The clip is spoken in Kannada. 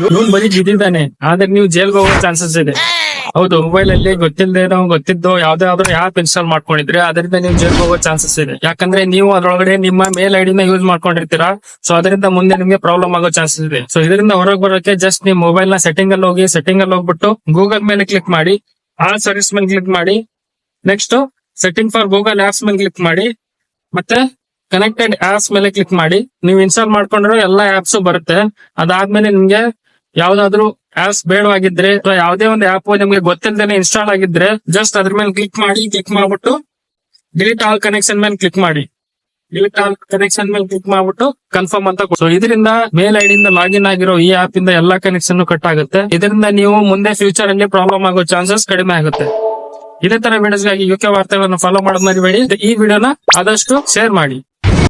ಇವನ್ ಬರೀ ಜಿದ್ದಿದ್ದಾನೆ, ಆದ್ರೆ ನೀವು ಜೈಲ್ಗೆ ಹೋಗೋ ಚಾನ್ಸಸ್ ಇದೆ. ಹೌದು, ಮೊಬೈಲ್ ಅಲ್ಲಿ ಗೊತ್ತಿದ್ದೋ ಯಾವ್ದಾದ್ರು ಆಪ್ ಇನ್ಸ್ಟಾಲ್ ಮಾಡ್ಕೊಂಡಿದ್ರೆ ಅದರಿಂದ ನೀವು ಜೈಲ್ಗೆ ಹೋಗೋ ಚಾನ್ಸಸ್ ಇದೆ. ಯಾಕಂದ್ರೆ ನೀವು ಅದ್ರೊಳಗಡೆ ನಿಮ್ಮ ಮೇಲ್ ಐಡಿನ ಯೂಸ್ ಮಾಡ್ಕೊಂಡಿರ್ತೀರಾ. ಸೊ ಅದರಿಂದ ಮುಂದೆ ನಿಮ್ಗೆ ಪ್ರಾಬ್ಲಮ್ ಆಗೋ ಚಾನ್ಸಸ್ ಇದೆ. ಸೊ ಇದರಿಂದ ಹೊರಗೆ ಬರೋಕೆ ಜಸ್ಟ್ ನೀವು ಮೊಬೈಲ್ ನ ಸೆಟ್ಟಿಂಗ್ ಅಲ್ಲಿ ಹೋಗ್ಬಿಟ್ಟು ಗೂಗಲ್ ಮೇಲೆ ಕ್ಲಿಕ್ ಮಾಡಿ, ಆಲ್ ಸರ್ವಿಸ್ ಮೇಲೆ ಕ್ಲಿಕ್ ಮಾಡಿ, next setting for Google apps ಮೇಲೆ ಕ್ಲಿಕ್ ಮಾಡಿ, ಮತ್ತೆ ಕನೆಕ್ಟೆಡ್ ಆಪ್ಸ್ ಮೇಲೆ ಕ್ಲಿಕ್ ಮಾಡಿ. ನೀವು ಇನ್ಸ್ಟಾಲ್ ಮಾಡ್ಕೊಂಡಿರೋ ಎಲ್ಲಾ ಆಪ್ಸ್ ಬರುತ್ತೆ. ಅದಾದ್ಮೇಲೆ ನಿಮ್ಗೆ ಯಾವ್ದಾದ್ರು ಆಪ್ಸ್ ಬೇಡವಾಗಿದ್ರೆ ಅಥವಾ ಯಾವುದೇ ಒಂದು ಆಪ್ ನಿಮ್ಗೆ ಗೊತ್ತಿಲ್ಲದೇನೆ ಇನ್ಸ್ಟಾಲ್ ಆಗಿದ್ರೆ ಜಸ್ಟ್ ಅದ್ರ ಮೇಲೆ ಕ್ಲಿಕ್ ಮಾಡ್ಬಿಟ್ಟು ಡಿಲೀಟ್ ಆಲ್ ಕನೆಕ್ಷನ್ ಮೇಲೆ ಕ್ಲಿಕ್ ಮಾಡಿ. ಡಿಲೀಟ್ ಆಲ್ ಕನೆಕ್ಷನ್ ಮೇಲೆ ಕ್ಲಿಕ್ ಮಾಡ್ಬಿಟ್ಟು ಕನ್ಫರ್ಮ್ ಅಂತ. ಸೊ ಇದರಿಂದ ಮೇಲ್ ಐಡಿಯಿಂದ ಲಾಗಿನ್ ಆಗಿರೋ ಈ ಆಪ್ ಇಂದ ಎಲ್ಲಾ ಕನೆಕ್ಷನ್ ಕಟ್ ಆಗುತ್ತೆ. ಇದರಿಂದ ನೀವು ಮುಂದೆ ಫ್ಯೂಚರ್ ಅಲ್ಲಿ ಪ್ರಾಬ್ಲಮ್ ಆಗೋ ಚಾನ್ಸಸ್ ಕಡಿಮೆ ಆಗುತ್ತೆ. ಇದೇ ತರ ವಿಡಿಯೋಸ್ಗಾಗಿ ಯುಕೆ ವಾರ್ತೆಗಳನ್ನು ಫಾಲೋ ಮಾಡೋದ್ ಮರಿಬೇಡಿ. ಈ ವಿಡಿಯೋನ ಆದಷ್ಟು ಶೇರ್ ಮಾಡಿ.